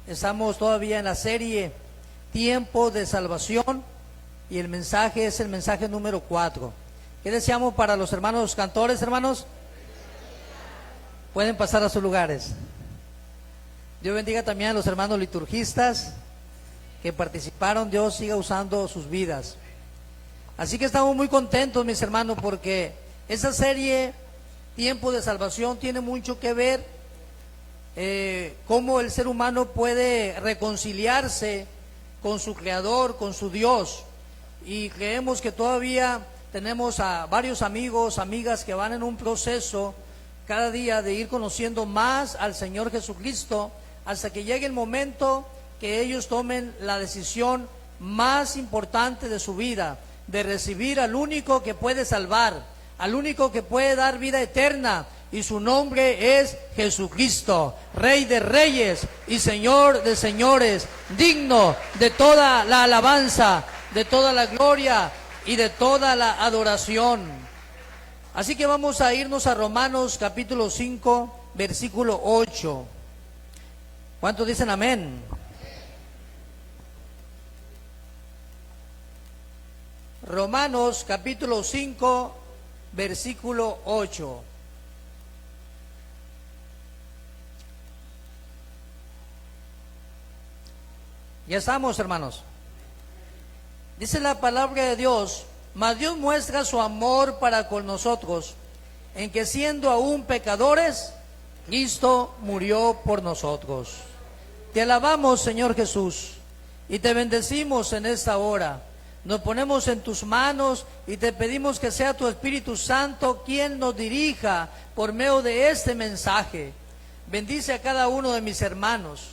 Estamos todavía en la serie Tiempo de Salvación y el mensaje es el mensaje número 4. ¿Qué deseamos para los hermanos cantores, hermanos? Pueden pasar a sus lugares. Dios bendiga también a los hermanos liturgistas que participaron. Dios siga usando sus vidas. Así que estamos muy contentos, mis hermanos, porque esa serie Tiempo de Salvación tiene mucho que ver cómo el ser humano puede reconciliarse con su Creador, con su Dios. Y creemos que todavía tenemos a varios amigos, amigas que van en un proceso cada día de ir conociendo más al Señor Jesucristo, hasta que llegue el momento que ellos tomen la decisión más importante de su vida, de recibir al único que puede salvar, al único que puede dar vida eterna, y su nombre es Jesucristo, Rey de Reyes y Señor de Señores, digno de toda la alabanza, de toda la gloria y de toda la adoración. Así que vamos a irnos a Romanos capítulo 5, versículo 8. ¿Cuántos dicen amén? Romanos capítulo 5, versículo 8. Ya estamos, hermanos. Dice la palabra de Dios: mas Dios muestra su amor para con nosotros, en que siendo aún pecadores, Cristo murió por nosotros. Te alabamos, Señor Jesús, y te bendecimos en esta hora. Nos ponemos en tus manos y te pedimos que sea tu Espíritu Santo quien nos dirija por medio de este mensaje. Bendice a cada uno de mis hermanos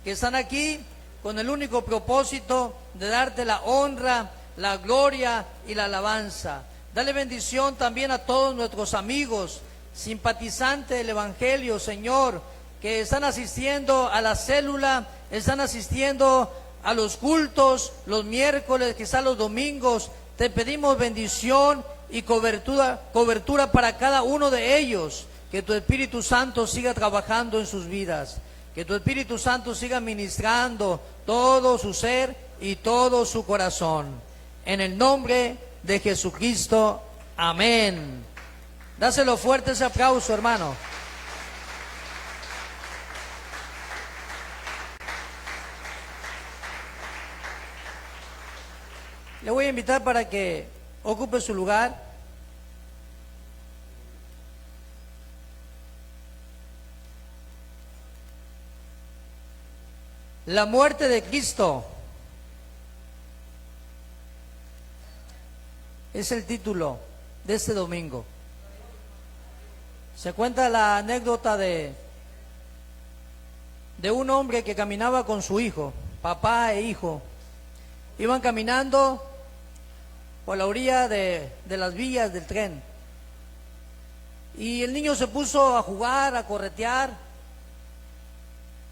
que están aquí con el único propósito de darte la honra, la gloria y la alabanza. Dale bendición también a todos nuestros amigos, simpatizantes del Evangelio, Señor, que están asistiendo a la célula, están asistiendo a los cultos, los miércoles, quizás los domingos. Te pedimos bendición y cobertura para cada uno de ellos. Que tu Espíritu Santo siga trabajando en sus vidas. Que tu Espíritu Santo siga ministrando todo su ser y todo su corazón. En el nombre de Jesucristo, amén. Dáselo fuerte ese aplauso, hermano. Le voy a invitar para que ocupe su lugar. La muerte de Cristo es el título de este domingo. Se cuenta la anécdota de un hombre que caminaba con su hijo, papá e hijo. Iban caminando por la orilla de las vías del tren. Y el niño se puso a jugar, a corretear.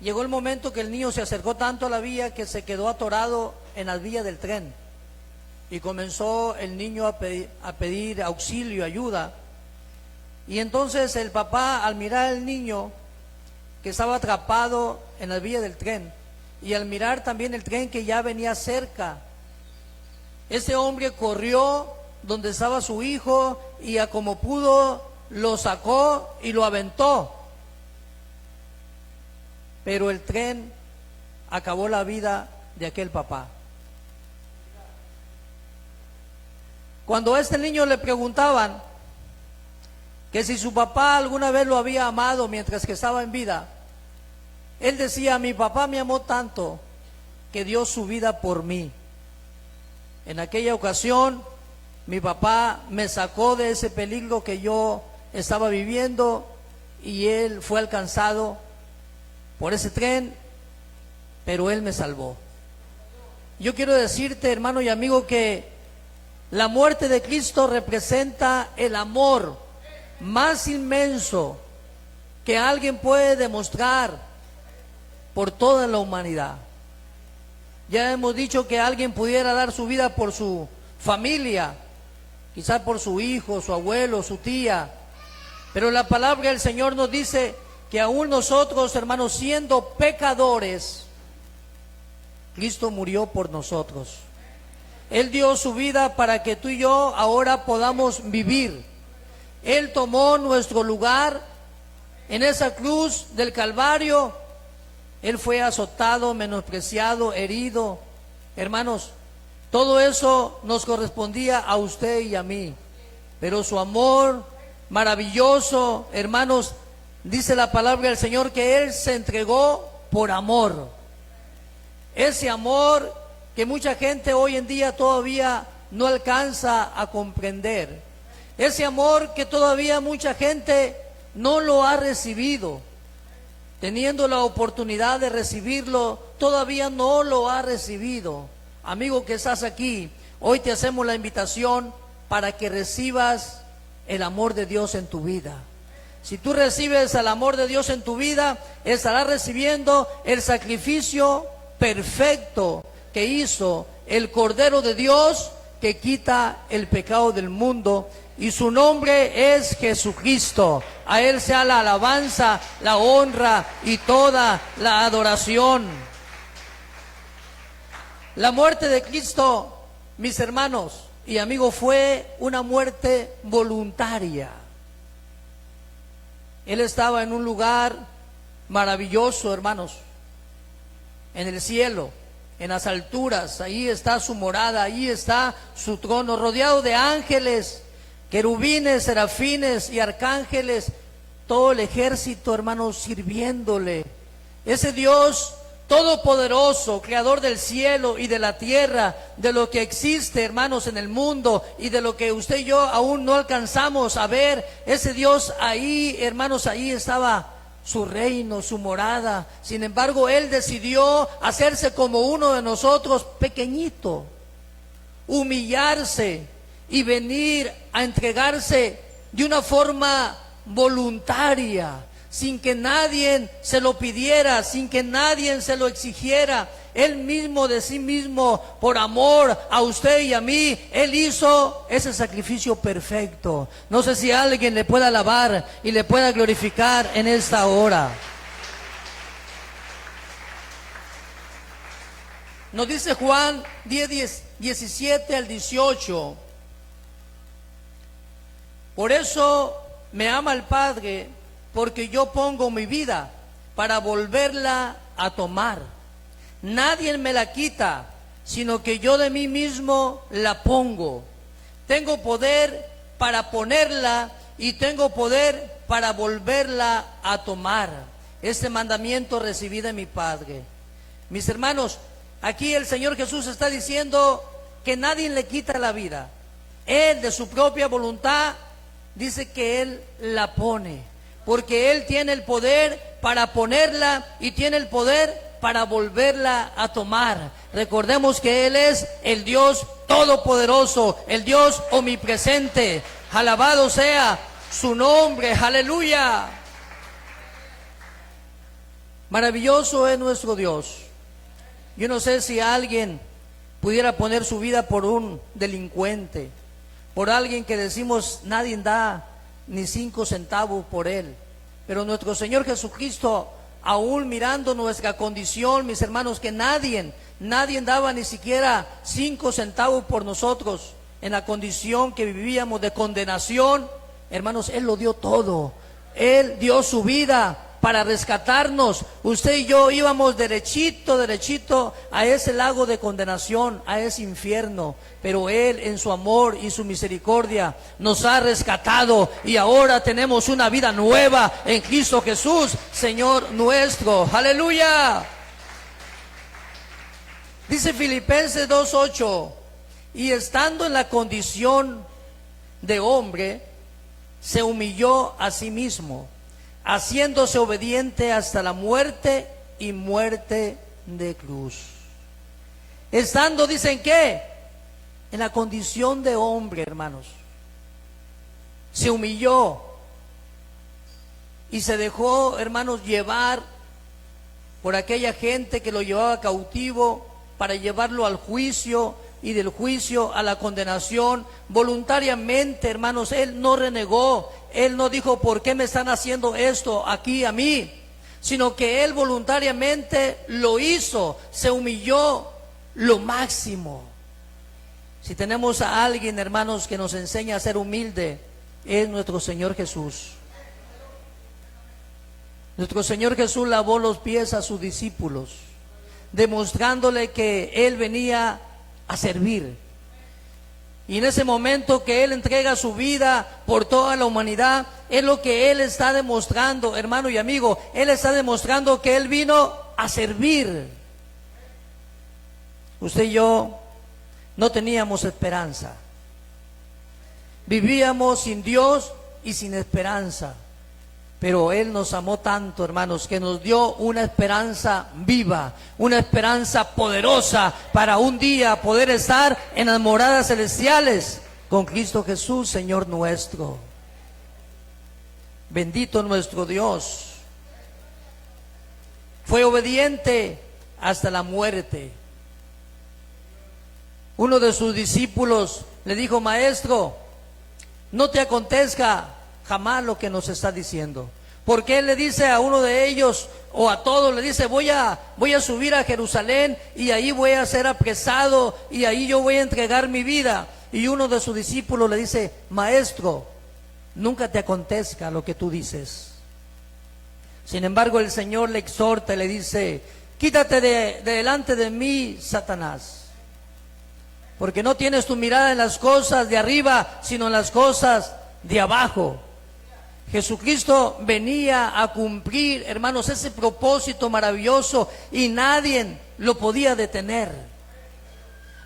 Llegó el momento que el niño se acercó tanto a la vía que se quedó atorado en las vías del tren. Y comenzó el niño a pedir auxilio, ayuda. Y entonces el papá, al mirar al niño que estaba atrapado en las vías del tren, y al mirar también el tren que ya venía cerca, ese hombre corrió donde estaba su hijo y a como pudo lo sacó y lo aventó. Pero el tren acabó la vida de aquel papá. Cuando a este niño le preguntaban que si su papá alguna vez lo había amado mientras que estaba en vida, él decía: mi papá me amó tanto que dio su vida por mí. En aquella ocasión, mi papá me sacó de ese peligro que yo estaba viviendo y él fue alcanzado por ese tren, pero él me salvó. Yo quiero decirte, hermano y amigo, que la muerte de Cristo representa el amor más inmenso que alguien puede demostrar por toda la humanidad. Ya hemos dicho que alguien pudiera dar su vida por su familia, quizás por su hijo, su abuelo, su tía, pero la palabra del Señor nos dice que aún nosotros, hermanos, siendo pecadores, Cristo murió por nosotros. Él dio su vida para que tú y yo ahora podamos vivir. Él tomó nuestro lugar en esa cruz del Calvario. Él fue azotado, menospreciado, herido. Hermanos, todo eso nos correspondía a usted y a mí. Pero su amor maravilloso, hermanos, dice la palabra del Señor que Él se entregó por amor. Ese amor que mucha gente hoy en día todavía no alcanza a comprender. Ese amor que todavía mucha gente no lo ha recibido. Teniendo la oportunidad de recibirlo, todavía no lo ha recibido. Amigo que estás aquí, hoy te hacemos la invitación para que recibas el amor de Dios en tu vida. Si tú recibes el amor de Dios en tu vida, estarás recibiendo el sacrificio perfecto que hizo el Cordero de Dios que quita el pecado del mundo, y su nombre es Jesucristo. A Él sea la alabanza, la honra y toda la adoración. La muerte de Cristo, mis hermanos y amigos, fue una muerte voluntaria. Él estaba en un lugar maravilloso, hermanos, en el cielo, en las alturas. Ahí está su morada, ahí está su trono, rodeado de ángeles, querubines, serafines y arcángeles, todo el ejército, hermanos, sirviéndole. Ese Dios todopoderoso, creador del cielo y de la tierra, de lo que existe, hermanos, en el mundo y de lo que usted y yo aún no alcanzamos a ver. Ese Dios ahí, hermanos, ahí estaba su reino, su morada. Sin embargo, Él decidió hacerse como uno de nosotros, pequeñito, humillarse y venir a entregarse de una forma voluntaria, sin que nadie se lo pidiera, sin que nadie se lo exigiera. Él mismo de sí mismo, por amor a usted y a mí, Él hizo ese sacrificio perfecto. No sé si alguien le pueda alabar y le pueda glorificar en esta hora. Nos dice Juan 10, 17 al 18. Por eso me ama el Padre, porque yo pongo mi vida para volverla a tomar. Nadie me la quita, sino que yo de mí mismo la pongo. Tengo poder para ponerla y tengo poder para volverla a tomar. Este mandamiento recibí de mi Padre. Mis hermanos, aquí el Señor Jesús está diciendo que nadie le quita la vida. Él de su propia voluntad dice que Él la pone, porque Él tiene el poder para ponerla y tiene el poder para volverla a tomar. Recordemos que Él es el Dios todopoderoso, el Dios omnipresente. Alabado sea su nombre, aleluya. Maravilloso es nuestro Dios. Yo no sé si alguien pudiera poner su vida por un delincuente, por alguien que decimos nadie da ni 5 centavos por él, pero nuestro Señor Jesucristo, aún mirando nuestra condición, mis hermanos, que nadie daba ni siquiera 5 centavos por nosotros, en la condición que vivíamos de condenación, hermanos, Él lo dio todo. Él dio su vida para rescatarnos. Usted y yo íbamos derechito a ese lago de condenación, a ese infierno, pero Él en su amor y su misericordia nos ha rescatado y ahora tenemos una vida nueva en Cristo Jesús, Señor nuestro. ¡Aleluya! Dice Filipenses 2:8, y estando en la condición de hombre, se humilló a sí mismo, haciéndose obediente hasta la muerte y muerte de cruz. Estando, ¿dicen qué? En la condición de hombre, hermanos. Se humilló y se dejó, hermanos, llevar por aquella gente que lo llevaba cautivo para llevarlo al juicio y del juicio a la condenación. Voluntariamente, hermanos, Él no renegó. Él no dijo, ¿por qué me están haciendo esto aquí a mí? sino que él voluntariamente lo hizo, se humilló lo máximo. Si tenemos a alguien, hermanos, que nos enseña a ser humilde, es nuestro Señor Jesús. Nuestro Señor Jesús lavó los pies a sus discípulos, demostrándole que Él venía a servir. Y en ese momento que Él entrega su vida por toda la humanidad, es lo que Él está demostrando, hermano y amigo. Él está demostrando que Él vino a servir. Usted y yo no teníamos esperanza. Vivíamos sin Dios y sin esperanza. Pero Él nos amó tanto, hermanos, que nos dio una esperanza viva, una esperanza poderosa para un día poder estar en las moradas celestiales con Cristo Jesús, Señor nuestro. Bendito nuestro Dios. Fue obediente hasta la muerte. Uno de sus discípulos le dijo: maestro, no te acontezca jamás lo que nos está diciendo. Porque él le dice a uno de ellos, o a todos, le dice: voy a subir a Jerusalén y ahí voy a ser apresado y ahí yo voy a entregar mi vida. Y uno de sus discípulos le dice: maestro, nunca te acontezca lo que tú dices. Sin embargo, el Señor le exhorta y le dice: quítate de delante de mí, Satanás, porque no tienes tu mirada en las cosas de arriba, sino en las cosas de abajo. Jesucristo venía a cumplir, hermanos, ese propósito maravilloso y nadie lo podía detener.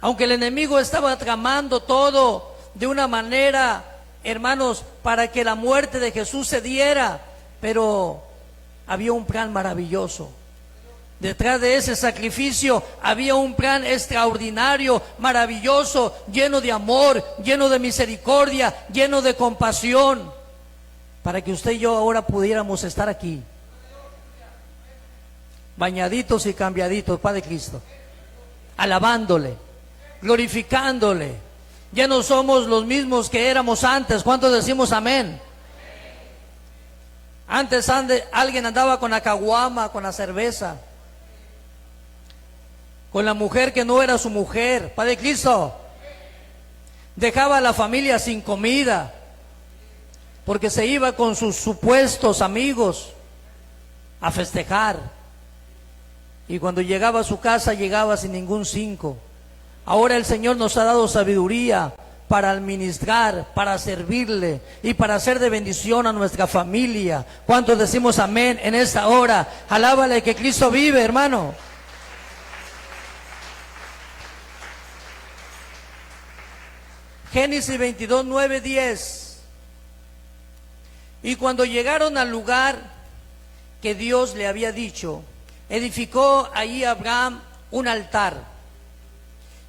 Aunque el enemigo estaba tramando todo de una manera, hermanos, para que la muerte de Jesús se diera, pero había un plan maravilloso. Detrás de ese sacrificio había un plan extraordinario, maravilloso, lleno de amor, lleno de misericordia, lleno de compasión, para que usted y yo ahora pudiéramos estar aquí, bañaditos y cambiaditos, Padre Cristo, alabándole, glorificándole. Ya no somos los mismos que éramos antes. ¿Cuántos decimos amén? Antes alguien andaba con la caguama, con la cerveza, con la mujer que no era su mujer. Padre Cristo, dejaba a la familia sin comida porque se iba con sus supuestos amigos a festejar, y cuando llegaba a su casa llegaba sin ningún cinco. Ahora el Señor nos ha dado sabiduría para administrar, para servirle y para hacer de bendición a nuestra familia. ¿Cuántos decimos amén en esta hora? Alábale que Cristo vive, hermano. Génesis 22, 9, 10. Y cuando llegaron al lugar que Dios le había dicho, edificó allí Abraham un altar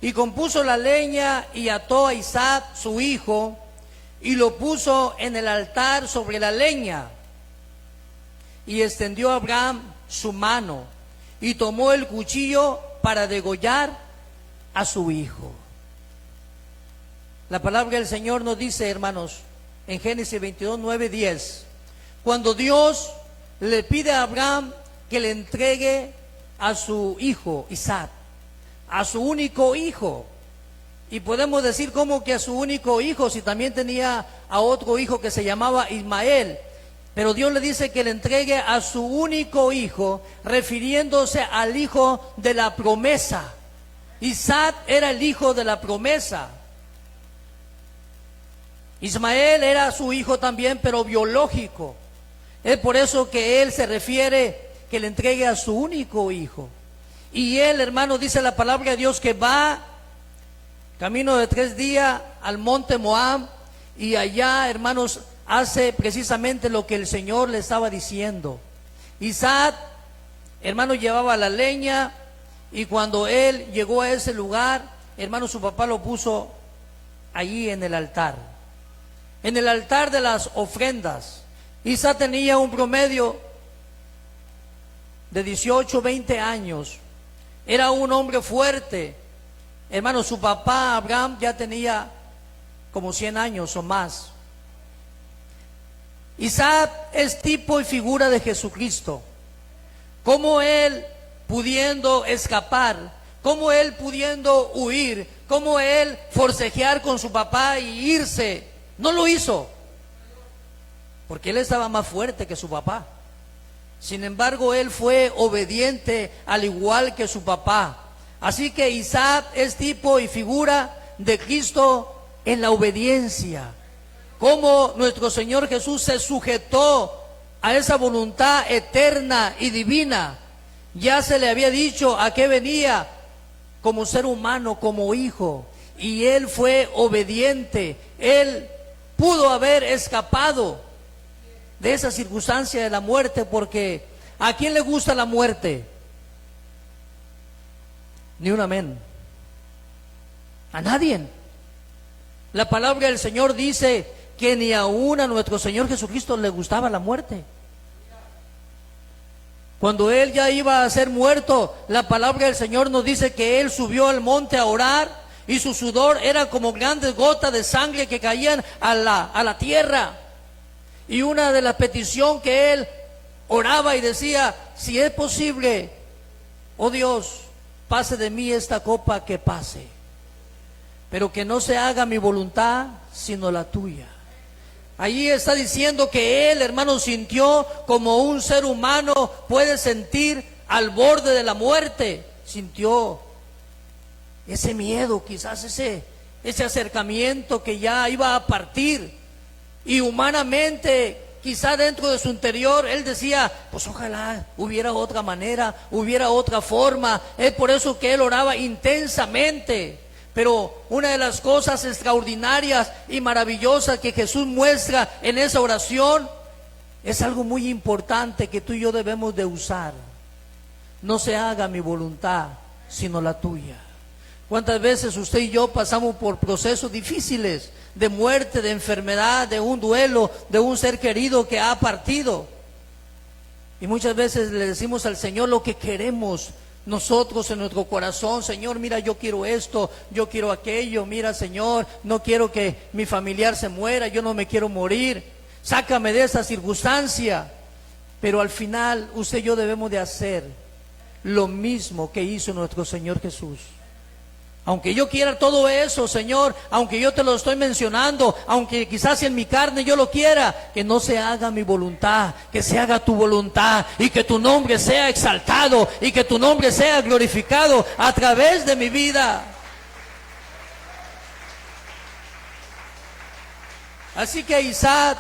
y compuso la leña y ató a Isaac su hijo y lo puso en el altar sobre la leña. Y extendió Abraham su mano y tomó el cuchillo para degollar a su hijo. La palabra del Señor nos dice, hermanos, en Génesis 22, 9, 10, cuando Dios le pide a Abraham que le entregue a su hijo Isaac, a su único hijo. Y podemos decir como que a su único hijo, si también tenía a otro hijo que se llamaba Ismael. Pero Dios le dice que le entregue a su único hijo, refiriéndose al hijo de la promesa. Isaac era el hijo de la promesa. Ismael era su hijo también, pero biológico. Es por eso que él se refiere que le entregue a su único hijo. Y él, hermano, dice la palabra de Dios que va camino de 3 días al monte Moab, y allá, hermanos, hace precisamente lo que el Señor le estaba diciendo. Isaac, hermano, llevaba la leña, y cuando él llegó a ese lugar, hermano, su papá lo puso allí en el altar de las ofrendas. Isaac tenía un promedio de 18, 20 años. Era un hombre fuerte. Hermano, su papá Abraham ya tenía como 100 años o más. Isaac es tipo y figura de Jesucristo. cómo él pudiendo escapar, cómo él pudiendo huir, cómo él forcejear con su papá y irse, no lo hizo, porque él estaba más fuerte que su papá. Sin embargo, él fue obediente al igual que su papá. Así que Isaac es tipo y figura de Cristo en la obediencia. Como nuestro Señor Jesús se sujetó a esa voluntad eterna y divina. Ya se le había dicho a qué venía como ser humano, como hijo. Y él fue obediente. Él pudo haber escapado de esa circunstancia de la muerte, porque ¿a quién le gusta la muerte? Ni un amén. A nadie. La palabra del Señor dice que ni aún a nuestro Señor Jesucristo le gustaba la muerte. Cuando él ya iba a ser muerto, la palabra del Señor nos dice que él subió al monte a orar y su sudor era como grandes gotas de sangre que caían a la tierra. Y una de las peticiones que él oraba y decía: si es posible, oh Dios, pase de mí esta copa, que pase, pero que no se haga mi voluntad sino la tuya. Allí está diciendo que él, hermano, sintió como un ser humano puede sentir al borde de la muerte. Sintió ese miedo, quizás ese acercamiento que ya iba a partir. Y humanamente, quizá dentro de su interior, él decía: pues ojalá hubiera otra manera, hubiera otra forma. Es por eso que él oraba intensamente. Pero una de las cosas extraordinarias y maravillosas que Jesús muestra en esa oración es algo muy importante que tú y yo debemos de usar. No se haga mi voluntad, sino la tuya. ¿Cuántas veces usted y yo pasamos por procesos difíciles de muerte, de enfermedad, de un duelo, de un ser querido que ha partido? Y muchas veces le decimos al Señor lo que queremos nosotros en nuestro corazón: Señor, mira, yo quiero esto, yo quiero aquello, mira, Señor, no quiero que mi familiar se muera, yo no me quiero morir, sácame de esa circunstancia. Pero al final usted y yo debemos de hacer lo mismo que hizo nuestro Señor Jesús. Aunque yo quiera todo eso, Señor, aunque yo te lo estoy mencionando, aunque quizás en mi carne yo lo quiera, que no se haga mi voluntad, que se haga tu voluntad, y que tu nombre sea exaltado, y que tu nombre sea glorificado a través de mi vida. Así que Isaac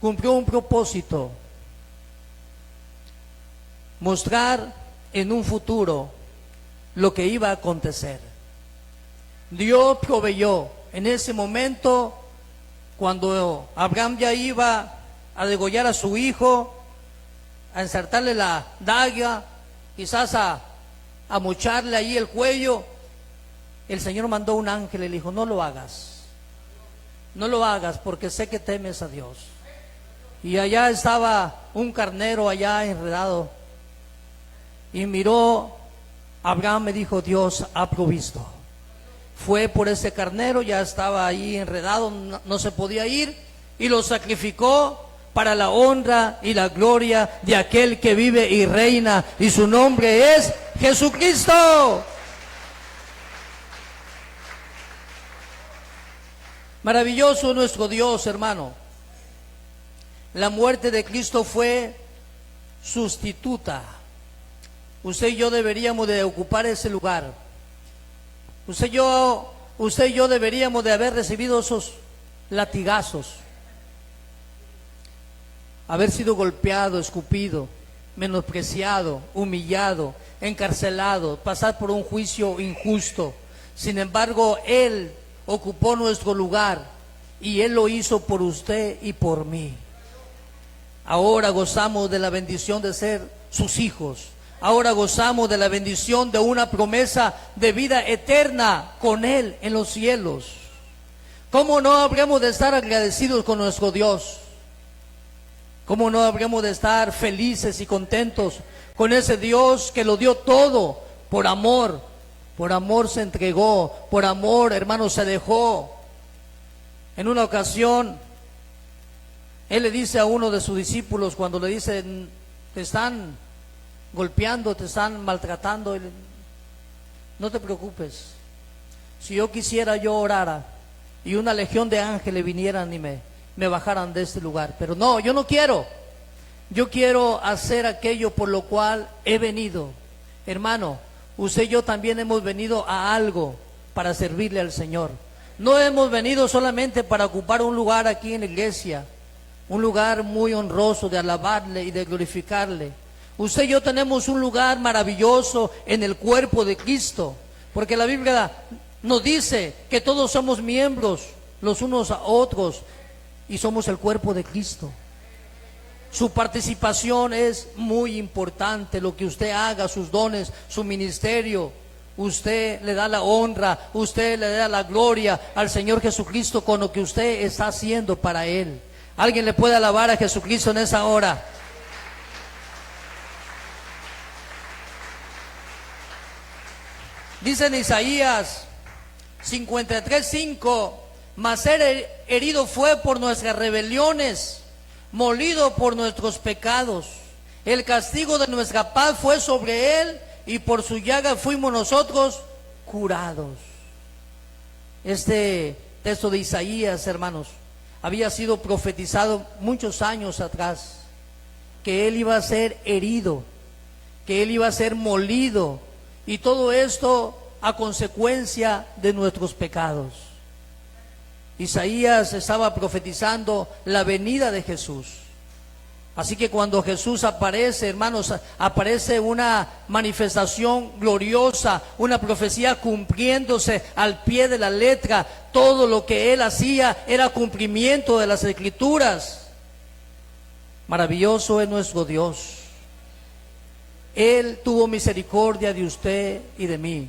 cumplió un propósito: mostrar en un futuro lo que iba a acontecer. Dios proveyó en ese momento, cuando Abraham ya iba a degollar a su hijo, a ensartarle la daga, quizás a mocharle ahí el cuello. El Señor mandó un ángel y le dijo: no lo hagas, no lo hagas, porque sé que temes a Dios. Y allá estaba un carnero allá enredado, y miró Abraham, me dijo: Dios ha provisto. Fue por ese carnero, ya estaba ahí enredado, no se podía ir, y lo sacrificó para la honra y la gloria de aquel que vive y reina, y su nombre es Jesucristo. Maravilloso nuestro Dios, hermano. La muerte de Cristo fue sustituta. Usted y yo deberíamos de ocupar ese lugar. Usted y yo deberíamos de haber recibido esos latigazos, haber sido golpeado, escupido, menospreciado, humillado, encarcelado, pasar por un juicio injusto. Sin embargo, Él ocupó nuestro lugar, y Él lo hizo por usted y por mí. Ahora gozamos de la bendición de ser sus hijos. Ahora gozamos de la bendición de una promesa de vida eterna con Él en los cielos. ¿Cómo no habríamos de estar agradecidos con nuestro Dios? ¿Cómo no habríamos de estar felices y contentos con ese Dios que lo dio todo por amor? Por amor se entregó, por amor, hermano, se dejó. En una ocasión, Él le dice a uno de sus discípulos, cuando le dice: te están golpeando, te están maltratando, no te preocupes. Si yo quisiera, yo orara y una legión de ángeles vinieran y me bajaran de este lugar. Pero no, yo no quiero. Yo quiero hacer aquello por lo cual he venido. Hermano, usted y yo también hemos venido a algo para servirle al Señor. No hemos venido solamente para ocupar un lugar aquí en la iglesia, un lugar muy honroso de alabarle y de glorificarle. Usted y yo tenemos un lugar maravilloso en el cuerpo de Cristo, porque la Biblia nos dice que todos somos miembros los unos a otros y somos el cuerpo de Cristo. Su participación es muy importante, lo que usted haga, sus dones, su ministerio. Usted le da la honra, usted le da la gloria al Señor Jesucristo con lo que usted está haciendo para Él. ¿Alguien le puede alabar a Jesucristo en esa hora? Dice en Isaías 53:5: mas él herido fue por nuestras rebeliones, molido por nuestros pecados. El castigo de nuestra paz fue sobre él, y por su llaga fuimos nosotros curados. Este texto de Isaías, hermanos, había sido profetizado muchos años atrás, que él iba a ser herido, que él iba a ser molido, y todo esto a consecuencia de nuestros pecados. Isaías estaba profetizando la venida de Jesús. Así que cuando Jesús aparece, hermanos, aparece una manifestación gloriosa, una profecía cumpliéndose al pie de la letra. Todo lo que Él hacía era cumplimiento de las Escrituras. Maravilloso es nuestro Dios. Él tuvo misericordia de usted y de mí.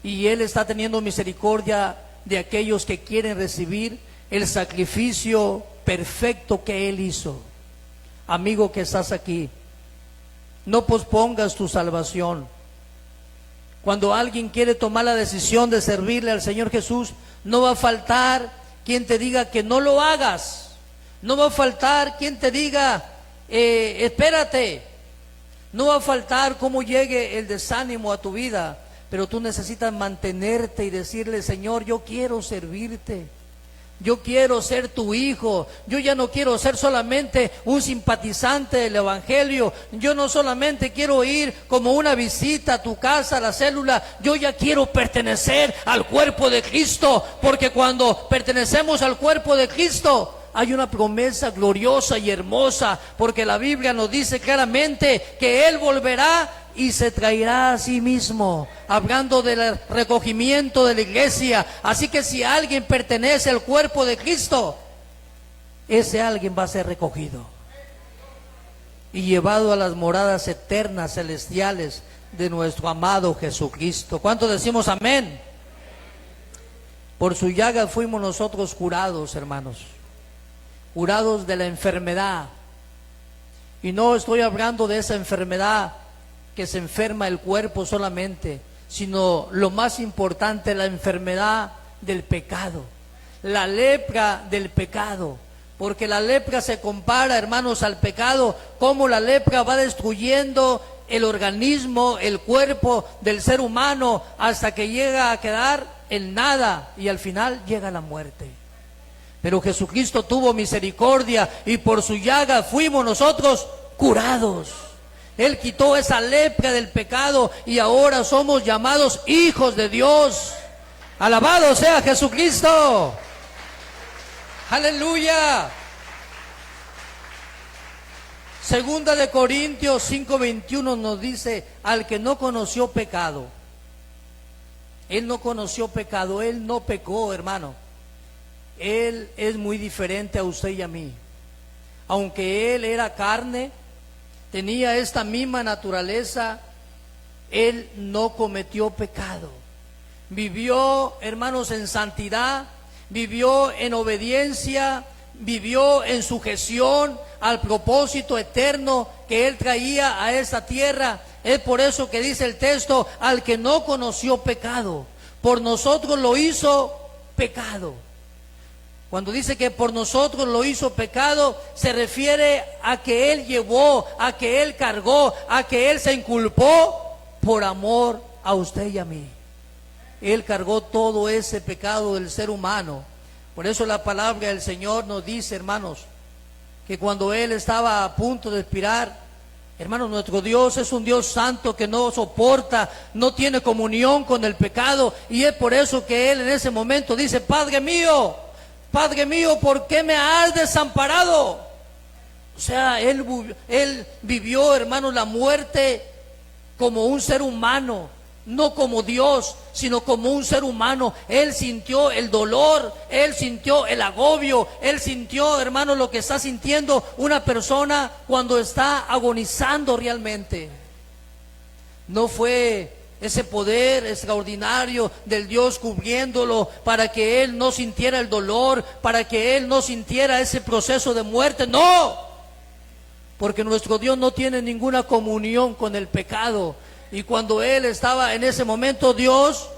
Y Él está teniendo misericordia de aquellos que quieren recibir el sacrificio perfecto que Él hizo. Amigo que estás aquí, no pospongas tu salvación. Cuando alguien quiere tomar la decisión de servirle al Señor Jesús, no va a faltar quien te diga que no lo hagas. No va a faltar quien te diga, espérate. No va a faltar cómo llegue el desánimo a tu vida, pero tú necesitas mantenerte y decirle: Señor, yo quiero servirte. Yo quiero ser tu hijo. Yo ya no quiero ser solamente un simpatizante del evangelio. Yo no solamente quiero ir como una visita a tu casa, a la célula. Yo ya quiero pertenecer al cuerpo de Cristo, porque cuando pertenecemos al cuerpo de Cristo hay una promesa gloriosa y hermosa, porque la Biblia nos dice claramente que Él volverá y se traerá a sí mismo, hablando del recogimiento de la iglesia. Así que si alguien pertenece al cuerpo de Cristo, ese alguien va a ser recogido y llevado a las moradas eternas, celestiales de nuestro amado Jesucristo. ¿Cuántos decimos amén? Por su llaga fuimos nosotros curados, hermanos, curados de la enfermedad. Y no estoy hablando de esa enfermedad que se enferma el cuerpo solamente, sino lo más importante, la enfermedad del pecado, la lepra del pecado. Porque la lepra se compara, hermanos, al pecado, como la lepra va destruyendo el organismo, el cuerpo del ser humano, hasta que llega a quedar en nada y al final llega la muerte. Pero Jesucristo tuvo misericordia y por su llaga fuimos nosotros curados. Él quitó esa lepra del pecado y ahora somos llamados hijos de Dios. Alabado sea Jesucristo. Aleluya. Segunda de Corintios 5:21 nos dice: al que no conoció pecado, él no conoció pecado, él no pecó, hermano. Él es muy diferente a usted y a mí. Aunque él era carne, tenía esta misma naturaleza, él no cometió pecado. Vivió, hermanos, en santidad, vivió en obediencia, vivió en sujeción al propósito eterno que él traía a esta tierra. Es por eso que dice el texto: al que no conoció pecado, por nosotros lo hizo pecado. Cuando dice que por nosotros lo hizo pecado, se refiere a que Él llevó, a que Él cargó, a que Él se inculpó por amor a usted y a mí. Él cargó todo ese pecado del ser humano. Por eso la palabra del Señor nos dice, hermanos, que cuando Él estaba a punto de expirar, hermanos, nuestro Dios es un Dios santo que no soporta, no tiene comunión con el pecado, y es por eso que Él en ese momento dice: Padre mío, ¿por qué me has desamparado? O sea, Él vivió, hermanos, la muerte como un ser humano, no como Dios, sino como un ser humano. Él sintió el dolor, Él sintió el agobio, Él sintió, hermano, lo que está sintiendo una persona cuando está agonizando realmente. No fue ese poder extraordinario del Dios cubriéndolo para que Él no sintiera el dolor, para que Él no sintiera ese proceso de muerte. No, porque nuestro Dios no tiene ninguna comunión con el pecado. Y cuando Él estaba en ese momento, Dios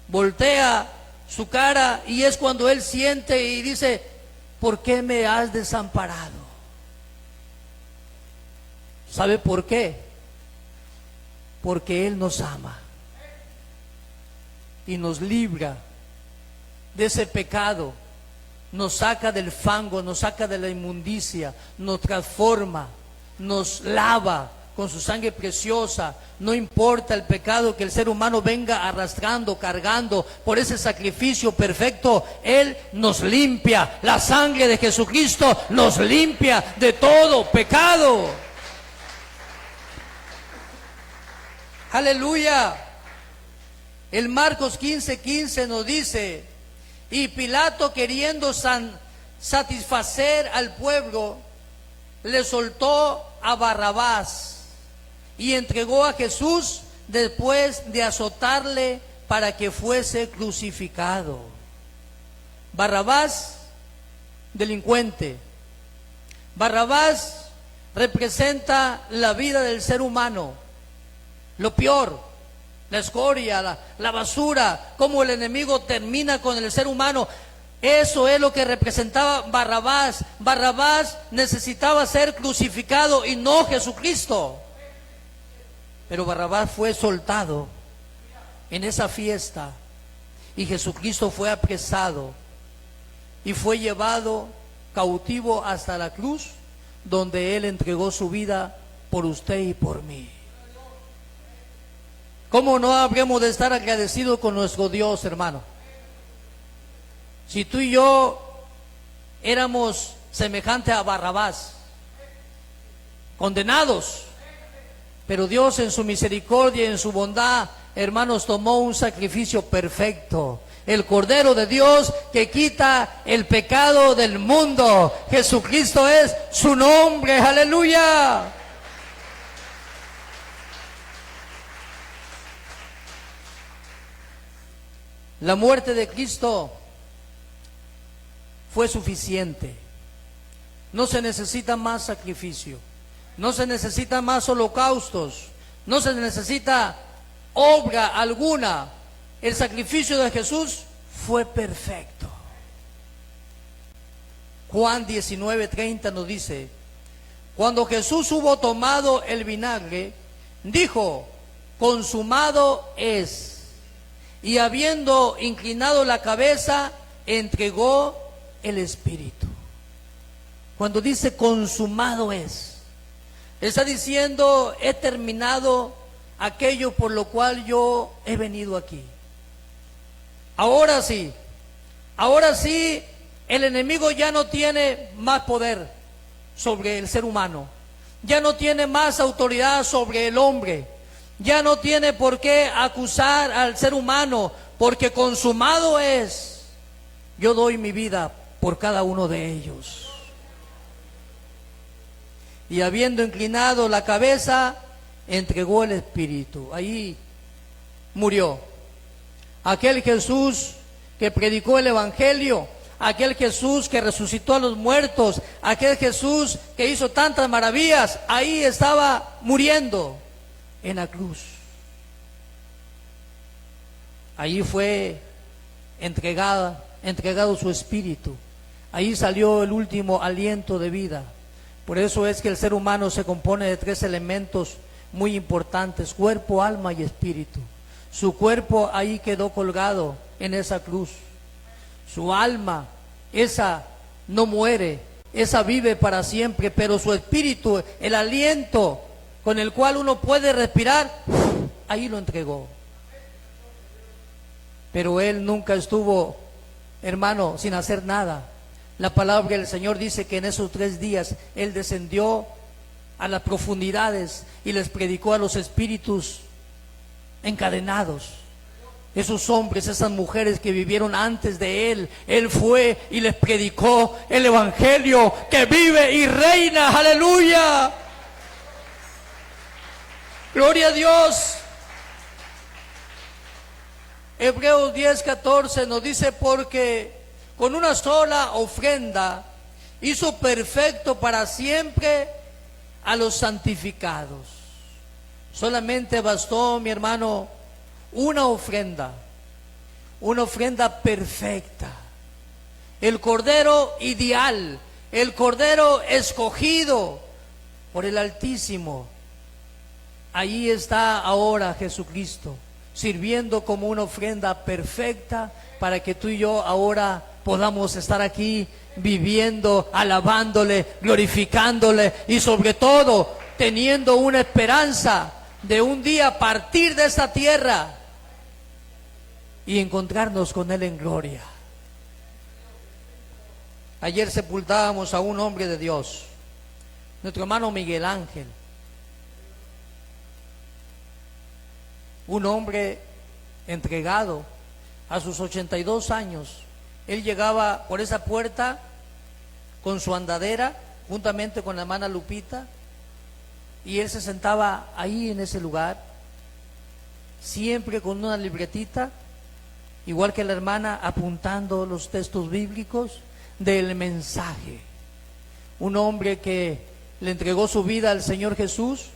voltea su cara, y es cuando Él siente y dice: ¿por qué me has desamparado? ¿Sabe por qué? Porque Él nos ama y nos libra de ese pecado, nos saca del fango, nos saca de la inmundicia, nos transforma, nos lava con su sangre preciosa. No importa el pecado que el ser humano venga arrastrando, cargando, por ese sacrificio perfecto, Él nos limpia. La sangre de Jesucristo nos limpia de todo pecado. Aleluya. El Marcos 15:15 nos dice: y Pilato, queriendo satisfacer al pueblo, le soltó a Barrabás y entregó a Jesús después de azotarle para que fuese crucificado. Barrabás, delincuente. Barrabás representa la vida del ser humano, lo peor, la escoria, la basura, cómo el enemigo termina con el ser humano. Eso es lo que representaba Barrabás. Barrabás necesitaba ser crucificado y no Jesucristo. Pero Barrabás fue soltado en esa fiesta, y Jesucristo fue apresado y fue llevado cautivo hasta la cruz, donde Él entregó su vida por usted y por mí. ¿Cómo no habremos de estar agradecidos con nuestro Dios, hermano? Si tú y yo éramos semejantes a Barrabás, condenados, pero Dios en su misericordia y en su bondad, hermanos, tomó un sacrificio perfecto, el Cordero de Dios que quita el pecado del mundo. Jesucristo es su nombre, aleluya. La muerte de Cristo fue suficiente. No se necesita más sacrificio, no se necesita más holocaustos, no se necesita obra alguna. El sacrificio de Jesús fue perfecto. Juan 19:30 nos dice: cuando Jesús hubo tomado el vinagre, dijo: consumado es. Y habiendo inclinado la cabeza, entregó el Espíritu. Cuando dice consumado es, está diciendo: he terminado aquello por lo cual yo he venido aquí. Ahora sí, el enemigo ya no tiene más poder sobre el ser humano, ya no tiene más autoridad sobre el hombre, ya no tiene por qué acusar al ser humano, porque consumado es. Yo doy mi vida por cada uno de ellos. Y habiendo inclinado la cabeza, entregó el Espíritu. Ahí murió. Aquel Jesús que predicó el Evangelio, aquel Jesús que resucitó a los muertos, aquel Jesús que hizo tantas maravillas, ahí estaba muriendo en la cruz. Allí fue entregado su Espíritu. Ahí salió el último aliento de vida. Por eso es que el ser humano se compone de 3 elementos muy importantes: cuerpo, alma y espíritu. Su cuerpo ahí quedó colgado en esa cruz. Su alma, esa no muere, esa vive para siempre, pero su espíritu, el aliento con el cual uno puede respirar, ahí lo entregó. Pero él nunca estuvo, hermano, sin hacer nada. La palabra del Señor dice que en esos 3 días él descendió a las profundidades y les predicó a los espíritus encadenados. Esos hombres, esas mujeres que vivieron antes de él fue y les predicó el evangelio que vive y reina. ¡Aleluya! ¡Gloria a Dios! Hebreos 10:14 nos dice: porque con una sola ofrenda hizo perfecto para siempre a los santificados. Solamente bastó, mi hermano, una ofrenda perfecta, el cordero ideal, el cordero escogido por el Altísimo. Ahí está ahora Jesucristo, sirviendo como una ofrenda perfecta para que tú y yo ahora podamos estar aquí viviendo, alabándole, glorificándole y sobre todo teniendo una esperanza de un día partir de esta tierra y encontrarnos con Él en gloria. Ayer sepultábamos a un hombre de Dios, nuestro hermano Miguel Ángel, un hombre entregado. A sus 82 años, él llegaba por esa puerta con su andadera, juntamente con la hermana Lupita, y él se sentaba ahí en ese lugar, siempre con una libretita, igual que la hermana, apuntando los textos bíblicos del mensaje. Un hombre que le entregó su vida al Señor Jesús,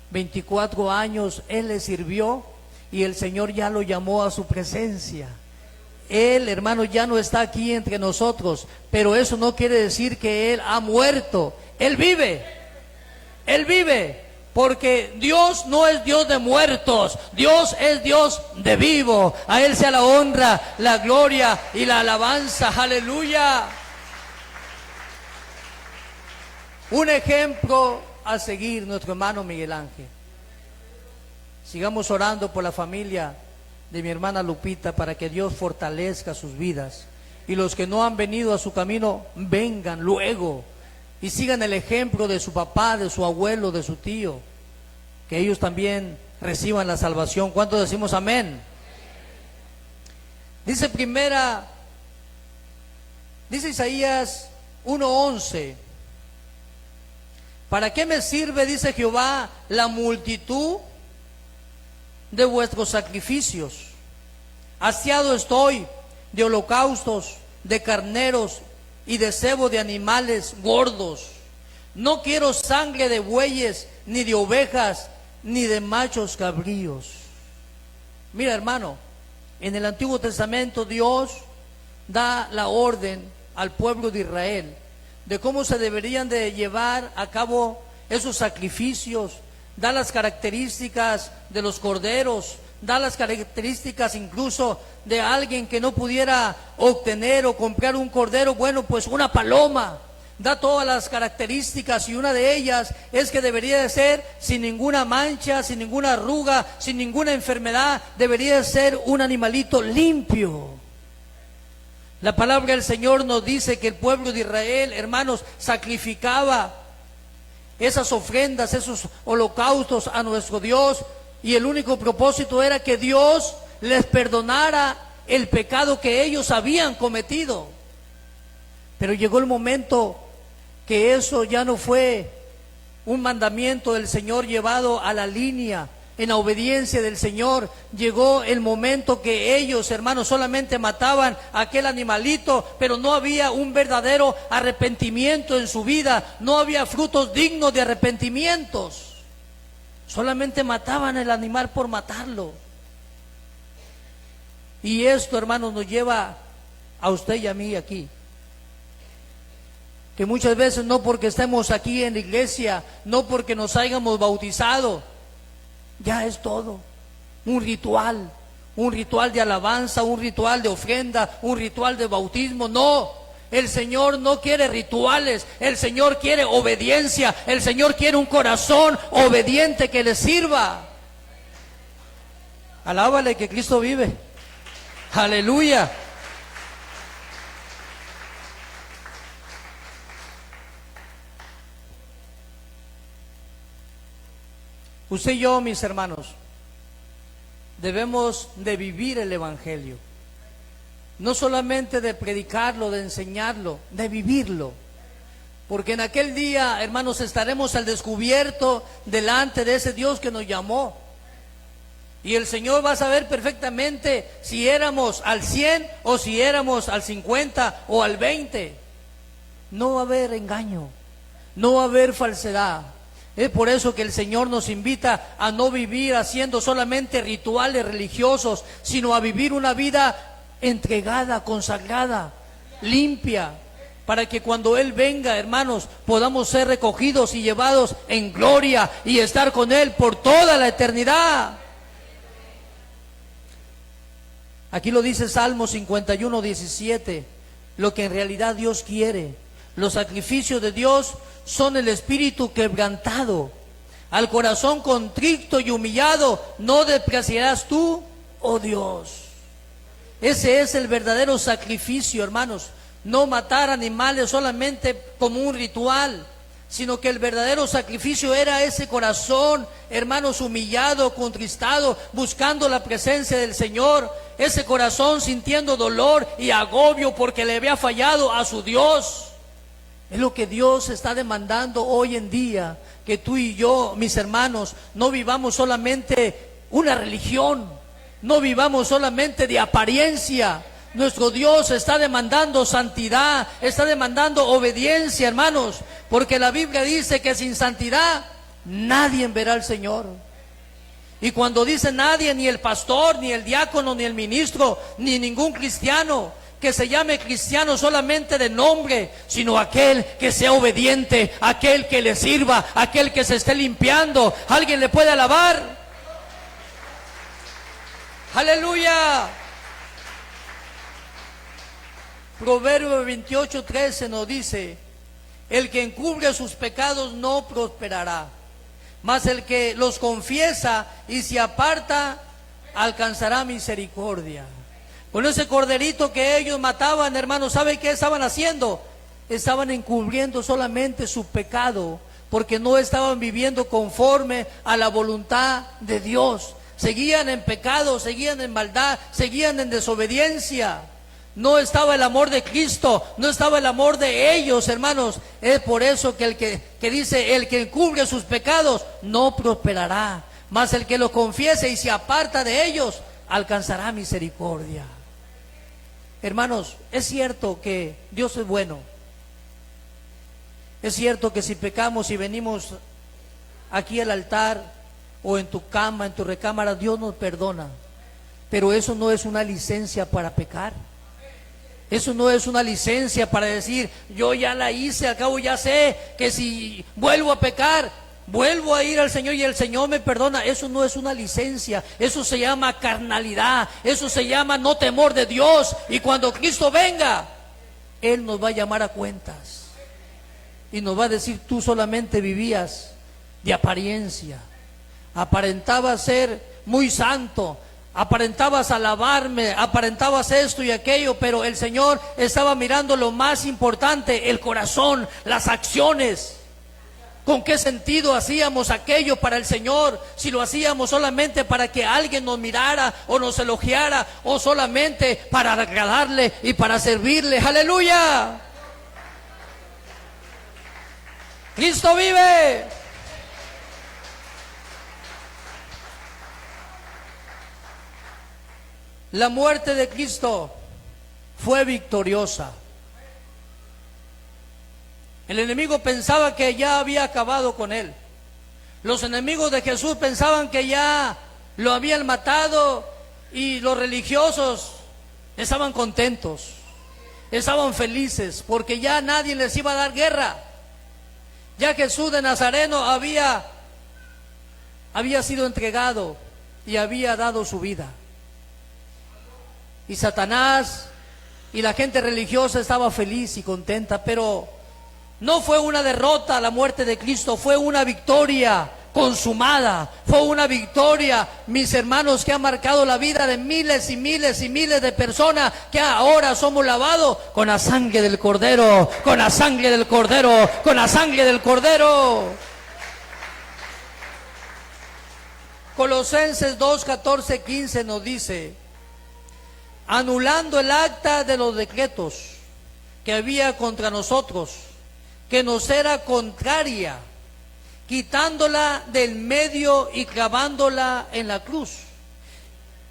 24 años él le sirvió y el Señor ya lo llamó a su presencia. Él, hermano, ya no está aquí entre nosotros, pero eso no quiere decir que él ha muerto. Él vive, porque Dios no es Dios de muertos, Dios es Dios de vivo. A Él sea la honra, la gloria y la alabanza. Aleluya. Un ejemplo a seguir, nuestro hermano Miguel Ángel. Sigamos orando por la familia de mi hermana Lupita para que Dios fortalezca sus vidas. Y los que no han venido a su camino, vengan luego y sigan el ejemplo de su papá, de su abuelo, de su tío. Que ellos también reciban la salvación. ¿Cuántos decimos amén? Dice Isaías 1:11: ¿para qué me sirve, dice Jehová, la multitud de vuestros sacrificios? Hastiado estoy de holocaustos, de carneros y de cebo de animales gordos. No quiero sangre de bueyes, ni de ovejas, ni de machos cabríos. Mira, hermano, en el Antiguo Testamento Dios da la orden al pueblo de Israel de cómo se deberían de llevar a cabo esos sacrificios. Da las características de los corderos, da las características incluso de alguien que no pudiera obtener o comprar un cordero, bueno, pues una paloma. Da todas las características y una de ellas es que debería de ser sin ninguna mancha, sin ninguna arruga, sin ninguna enfermedad. Debería de ser un animalito limpio. La palabra del Señor nos dice que el pueblo de Israel, hermanos, sacrificaba esas ofrendas, esos holocaustos a nuestro Dios, y el único propósito era que Dios les perdonara el pecado que ellos habían cometido. Pero llegó el momento que eso ya no fue un mandamiento del Señor llevado a la línea en la obediencia del Señor. Llegó el momento que ellos, hermanos, solamente mataban a aquel animalito, pero no había un verdadero arrepentimiento en su vida, no había frutos dignos de arrepentimientos. Solamente mataban el animal por matarlo. Y esto, hermanos, nos lleva a usted y a mí aquí, Que muchas veces no porque estemos aquí en la iglesia, no porque nos hayamos bautizado, ya es todo. Un ritual de alabanza, un ritual de ofrenda, un ritual de bautismo. No, el Señor no quiere rituales, el Señor quiere obediencia, el Señor quiere un corazón obediente que le sirva. Alábale que Cristo vive. Aleluya. Usted y yo, mis hermanos, debemos de vivir el Evangelio. No solamente de predicarlo, de enseñarlo, de vivirlo. Porque en aquel día, hermanos, estaremos al descubierto delante de ese Dios que nos llamó. Y el Señor va a saber perfectamente si éramos al 100 o si éramos al 50 o al 20. No va a haber engaño, no va a haber falsedad. Es por eso que el Señor nos invita a no vivir haciendo solamente rituales religiosos, sino a vivir una vida entregada, consagrada, limpia, para que cuando Él venga, hermanos, podamos ser recogidos y llevados en gloria y estar con Él por toda la eternidad. Aquí lo dice Salmo 51, 17, lo que en realidad Dios quiere. Los sacrificios de Dios son el espíritu quebrantado. Al corazón contrito y humillado no despreciarás tú, oh Dios. Ese es el verdadero sacrificio, hermanos. No matar animales solamente como un ritual, sino que el verdadero sacrificio era ese corazón, hermanos, humillado, contristado, buscando la presencia del Señor. Ese corazón sintiendo dolor y agobio porque le había fallado a su Dios. Es lo que Dios está demandando hoy en día, que tú y yo, mis hermanos, no vivamos solamente una religión, no vivamos solamente de apariencia. Nuestro Dios está demandando santidad, está demandando obediencia, hermanos, porque la Biblia dice que sin santidad nadie verá al Señor. Y cuando dice nadie, ni el pastor, ni el diácono, ni el ministro, ni ningún cristiano que se llame cristiano solamente de nombre, sino aquel que sea obediente, aquel que le sirva, aquel que se esté limpiando. ¿Alguien le puede alabar? ¡Aleluya! Proverbio 28:13 nos dice: el que encubre sus pecados no prosperará, mas el que los confiesa y se aparta alcanzará misericordia. Con ese corderito que ellos mataban, hermanos, ¿saben qué estaban haciendo? Estaban encubriendo solamente su pecado, porque no estaban viviendo conforme a la voluntad de Dios. Seguían en pecado, seguían en maldad, seguían en desobediencia. No estaba el amor de Cristo, no estaba el amor de ellos, hermanos. Es por eso que el que dice, el que encubre sus pecados no prosperará, mas el que lo confiese y se aparta de ellos alcanzará misericordia. Hermanos, es cierto que Dios es bueno. Es cierto que si pecamos y venimos aquí al altar o en tu cama, en tu recámara, Dios nos perdona. Pero eso no es una licencia para pecar. Eso no es una licencia para decir, yo ya la hice, al cabo ya sé que si vuelvo a pecar, vuelvo a ir al Señor y el Señor me perdona. Eso no es una licencia, eso se llama carnalidad, eso se llama no temor de Dios. Y cuando Cristo venga, Él nos va a llamar a cuentas y nos va a decir, tú solamente vivías de apariencia, aparentabas ser muy santo, aparentabas alabarme, aparentabas esto y aquello, pero el Señor estaba mirando lo más importante, el corazón, las acciones. ¿Con qué sentido hacíamos aquello para el Señor? Si lo hacíamos solamente para que alguien nos mirara o nos elogiara, o solamente para agradarle y para servirle. ¡Aleluya! ¡Cristo vive! La muerte de Cristo fue victoriosa. El enemigo pensaba que ya había acabado con él. Los enemigos de Jesús pensaban que ya lo habían matado y los religiosos estaban contentos. estaban felices porque ya nadie les iba a dar guerra. Ya Jesús de Nazareno había sido entregado y había dado su vida. Y Satanás y la gente religiosa estaba feliz y contenta, pero no fue una derrota la muerte de Cristo, fue una victoria consumada, fue una victoria, mis hermanos, que ha marcado la vida de miles y miles y miles de personas que ahora somos lavados con la sangre del Cordero, con la sangre del Cordero, con la sangre del Cordero. Colosenses 2, 14, 15 nos dice: anulando el acta de los decretos que había contra nosotros, que nos era contraria, quitándola del medio y clavándola en la cruz,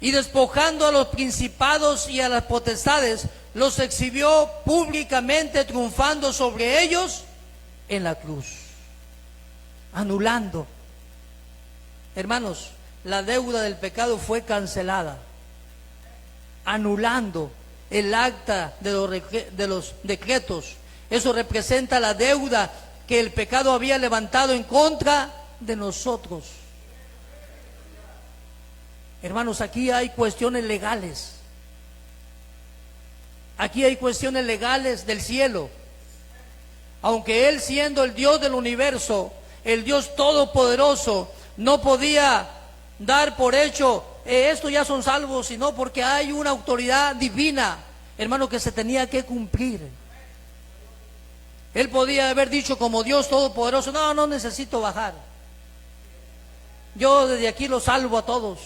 y despojando a los principados y a las potestades, los exhibió públicamente, triunfando sobre ellos en la cruz. Anulando. Hermanos, la deuda del pecado fue cancelada. Anulando el acta de los decretos. Eso representa la deuda que el pecado había levantado en contra de nosotros. Hermanos, aquí hay cuestiones legales. Aquí hay cuestiones legales del cielo. Aunque Él, siendo el Dios del universo, el Dios todopoderoso, no podía dar por hecho esto ya son salvos, sino porque hay una autoridad divina, hermano, que se tenía que cumplir. Él podía haber dicho como Dios todopoderoso: no necesito bajar, yo desde aquí los salvo a todos.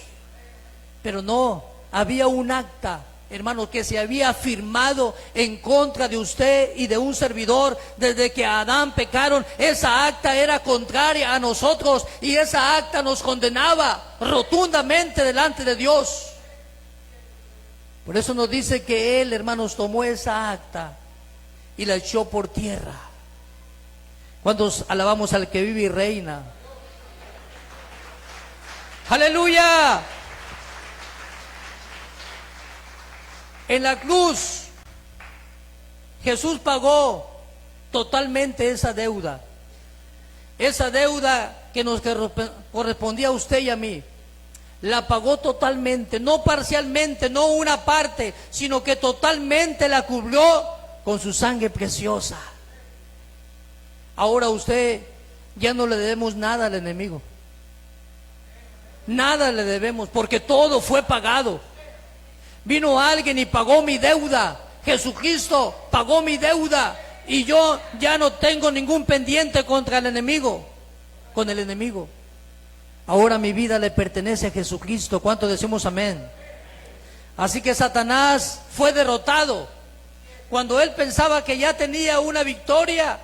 Pero no, había un acta, hermano, que se había firmado en contra de usted y de un servidor. Desde que Adán pecaron, esa acta era contraria a nosotros, y esa acta nos condenaba rotundamente delante de Dios. Por eso nos dice que Él, hermanos, tomó esa acta y la echó por tierra. ¿Cuántos alabamos al que vive y reina? ¡Aleluya! En la cruz Jesús pagó totalmente esa deuda que nos correspondía a usted y a mí. La pagó totalmente, no parcialmente, no una parte, sino que totalmente la cubrió con su sangre preciosa. Ahora a usted ya no le debemos nada al enemigo. Nada le debemos, porque todo fue pagado. Vino alguien y pagó mi deuda. Jesucristo pagó mi deuda, y yo ya no tengo ningún pendiente contra el enemigo, con el enemigo. Ahora mi vida le pertenece a Jesucristo. ¿Cuánto decimos amén? Así que Satanás fue derrotado. Cuando él pensaba que ya tenía una victoria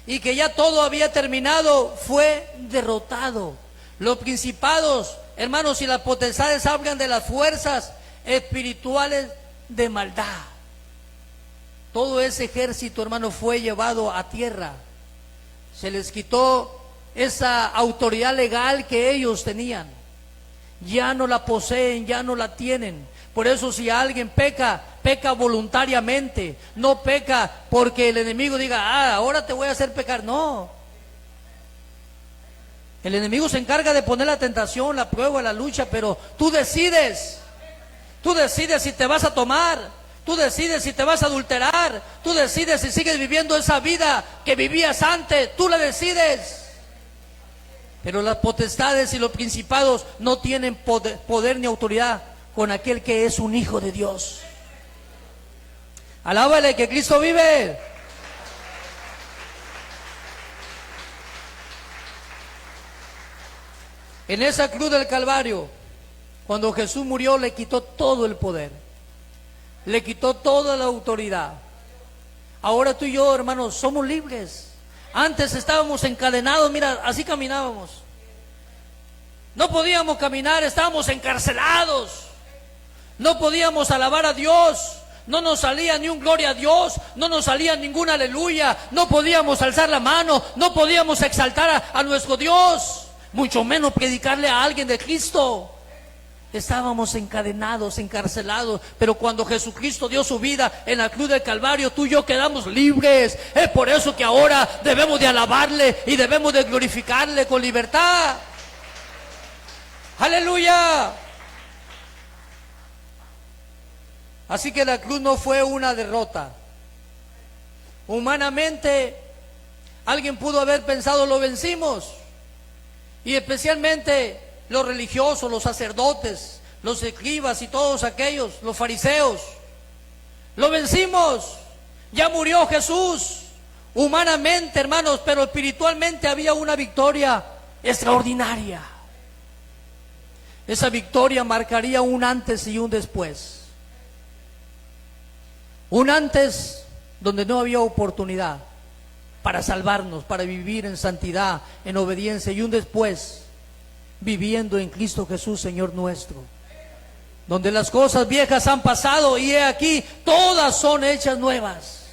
y que ya todo había terminado, fue derrotado. Los principados, hermanos, y las potestades hablan de las fuerzas espirituales de maldad. Todo ese ejército, hermano, fue llevado a tierra. Se les quitó esa autoridad legal que ellos tenían. Ya no la poseen, ya no la tienen. Por eso, si alguien peca, peca voluntariamente. No peca porque el enemigo diga: ahora te voy a hacer pecar. No. El enemigo se encarga de poner la tentación, la prueba, la lucha, pero tú decides. Tú decides si te vas a tomar, tú decides si te vas a adulterar, tú decides si sigues viviendo esa vida que vivías antes, tú la decides. Pero las potestades y los principados no tienen poder ni autoridad con aquel que es un hijo de Dios. Alábale que Cristo vive. En esa cruz del Calvario, cuando Jesús murió, le quitó todo el poder, le quitó toda la autoridad. Ahora tú y yo, hermanos, somos libres. Antes estábamos encadenados, mira, así caminábamos. No podíamos caminar, estábamos encarcelados. No podíamos alabar a Dios. No nos salía ni un gloria a Dios, no nos salía ningún aleluya. No podíamos alzar la mano, no podíamos exaltar a nuestro Dios, mucho menos predicarle a alguien de Cristo. Estábamos encadenados, encarcelados, pero cuando Jesucristo dio su vida en la cruz del Calvario, tú y yo quedamos libres. Es por eso que ahora debemos de alabarle y debemos de glorificarle con libertad. ¡Aleluya! Así que la cruz no fue una derrota. Humanamente, alguien pudo haber pensado, lo vencimos. Y especialmente los religiosos, los sacerdotes, los escribas y todos aquellos, los fariseos. Lo vencimos, ya murió Jesús. Humanamente, hermanos, pero espiritualmente había una victoria extraordinaria. Esa victoria marcaría un antes y un después. Un antes donde no había oportunidad para salvarnos, para vivir en santidad, en obediencia, y un después viviendo en Cristo Jesús, Señor nuestro, donde las cosas viejas han pasado y he aquí, todas son hechas nuevas.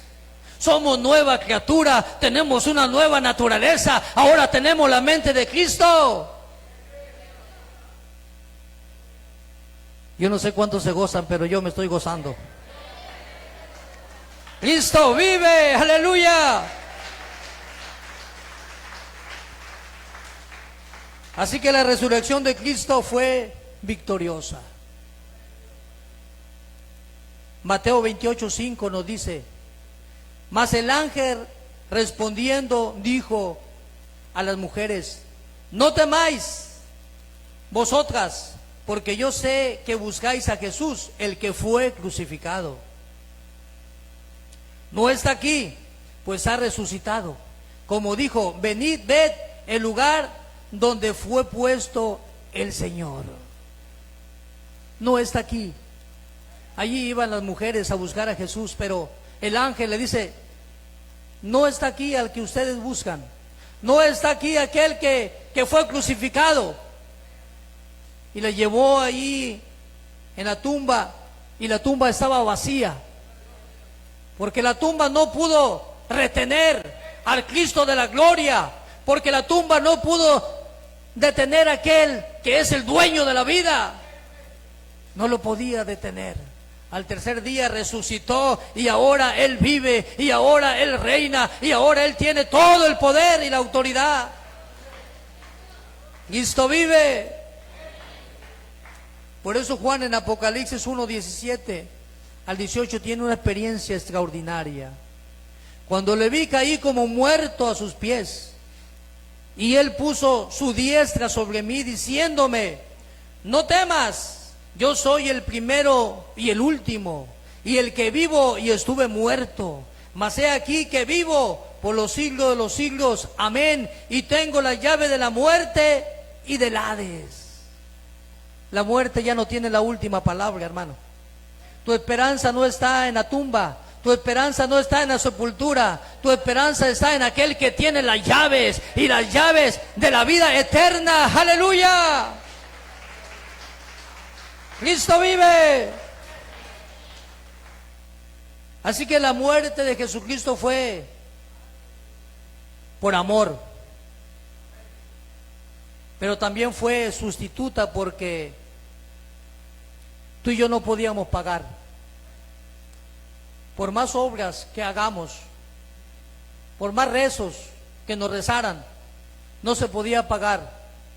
Somos nueva criatura, tenemos una nueva naturaleza, ahora tenemos la mente de Cristo. Yo no sé cuántos se gozan, pero yo me estoy gozando. Cristo vive, aleluya. Así que la resurrección de Cristo fue victoriosa. Mateo 28:5 nos dice: mas el ángel respondiendo dijo a las mujeres: no temáis vosotras, porque yo sé que buscáis a Jesús, el que fue crucificado. No está aquí, pues ha resucitado. Como dijo: venid, ved el lugar donde fue puesto el Señor. No está aquí. Allí iban las mujeres a buscar a Jesús, pero el ángel le dice: no está aquí al que ustedes buscan. No está aquí aquel que fue crucificado. Y le llevó ahí en la tumba, y la tumba estaba vacía, porque la tumba no pudo retener al Cristo de la gloria, porque la tumba no pudo detener a aquel que es el dueño de la vida. No lo podía detener. Al tercer día resucitó, y ahora Él vive, y ahora Él reina, y ahora Él tiene todo el poder y la autoridad. Cristo vive. Por eso Juan en Apocalipsis 1:17 al 18 tiene una experiencia extraordinaria. Cuando le vi, caí como muerto a sus pies, y Él puso su diestra sobre mí, diciéndome: no temas, yo soy el primero y el último, y el que vivo y estuve muerto, mas he aquí que vivo por los siglos de los siglos, amén, y tengo la llave de la muerte y del Hades. La muerte ya no tiene la última palabra, hermano. Tu esperanza no está en la tumba, tu esperanza no está en la sepultura, tu esperanza está en aquel que tiene las llaves, y las llaves de la vida eterna. ¡Aleluya! Cristo vive. Así que la muerte de Jesucristo fue por amor, pero también fue sustituta, porque tú y yo no podíamos pagar. Por más obras que hagamos, por más rezos que nos rezaran, no se podía pagar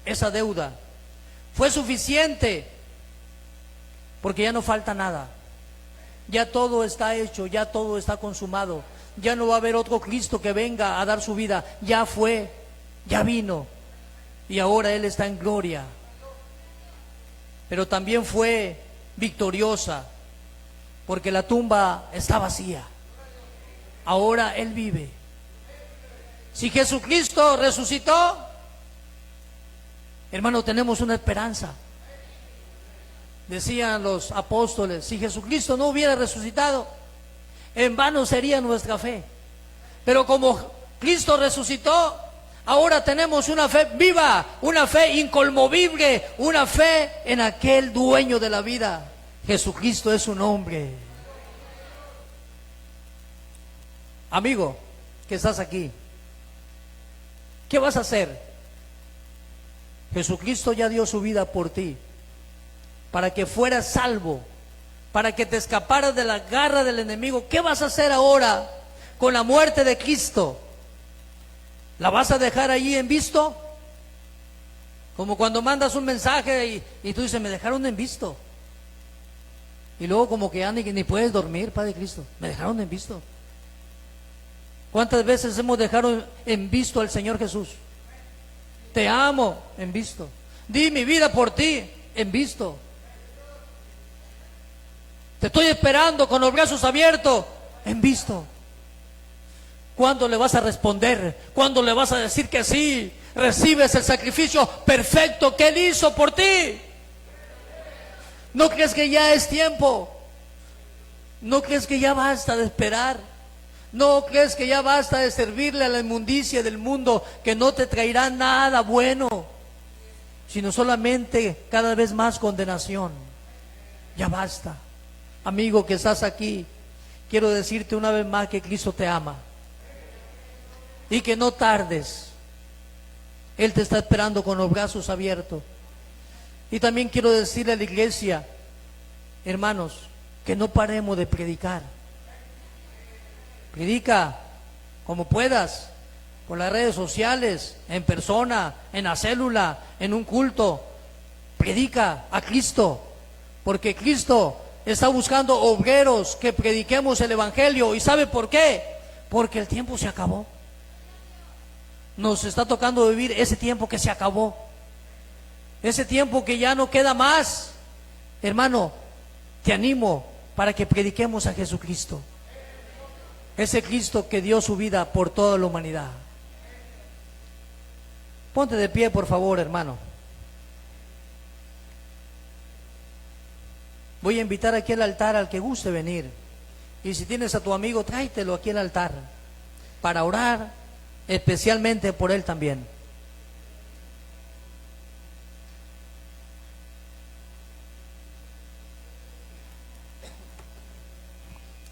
esa deuda. Fue suficiente, porque ya no falta nada. Ya todo está hecho, ya todo está consumado. Ya no va a haber otro Cristo que venga a dar su vida. Ya fue, ya vino, y ahora Él está en gloria. Pero también fue victoriosa, porque la tumba está vacía. Ahora Él vive. Si Jesucristo resucitó, hermano, tenemos una esperanza. Decían los apóstoles: si Jesucristo no hubiera resucitado, en vano sería nuestra fe. Pero como Cristo resucitó, ahora tenemos una fe viva, una fe inconmovible, una fe en aquel dueño de la vida. Jesucristo es su nombre. Amigo, que estás aquí, ¿qué vas a hacer? Jesucristo ya dio su vida por ti, para que fueras salvo, para que te escaparas de la garra del enemigo. ¿Qué vas a hacer ahora con la muerte de Cristo? ¿La vas a dejar allí en visto? Como cuando mandas un mensaje y tú dices, me dejaron en visto. Y luego como que ya ni puedes dormir, Padre Cristo. Me dejaron en visto. ¿Cuántas veces hemos dejado en visto al Señor Jesús? Te amo, en visto. Di mi vida por ti, en visto. Te estoy esperando con los brazos abiertos, en visto. ¿Cuándo le vas a responder? ¿Cuándo le vas a decir que sí? Recibes el sacrificio perfecto que Él hizo por ti. ¿No crees que ya es tiempo? ¿No crees que ya basta de esperar? ¿No crees que ya basta de servirle a la inmundicia del mundo que no te traerá nada bueno, sino solamente cada vez más condenación? Ya basta. Amigo que estás aquí, quiero decirte una vez más que Cristo te ama y que no tardes. Él te está esperando con los brazos abiertos. Y también quiero decirle a la iglesia, hermanos, que no paremos de predicar. Predica como puedas, por las redes sociales, en persona, en la célula, en un culto. Predica a Cristo, porque Cristo está buscando obreros que prediquemos el evangelio. ¿Y sabe por qué? Porque el tiempo se acabó. Nos está tocando vivir ese tiempo que se acabó, ese tiempo que ya no queda más. Hermano, te animo para que prediquemos a Jesucristo, ese Cristo que dio su vida por toda la humanidad. Ponte de pie, por favor, hermano. Voy a invitar aquí al altar al que guste venir. Y si tienes a tu amigo, tráetelo aquí al altar para orar especialmente por él también.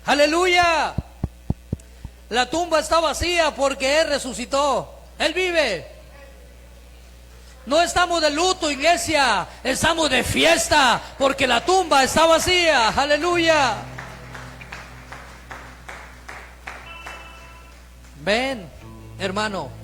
Aleluya. La tumba está vacía porque Él resucitó. Él vive. No estamos de luto, iglesia, estamos de fiesta porque la tumba está vacía. Aleluya. Ven, hermano.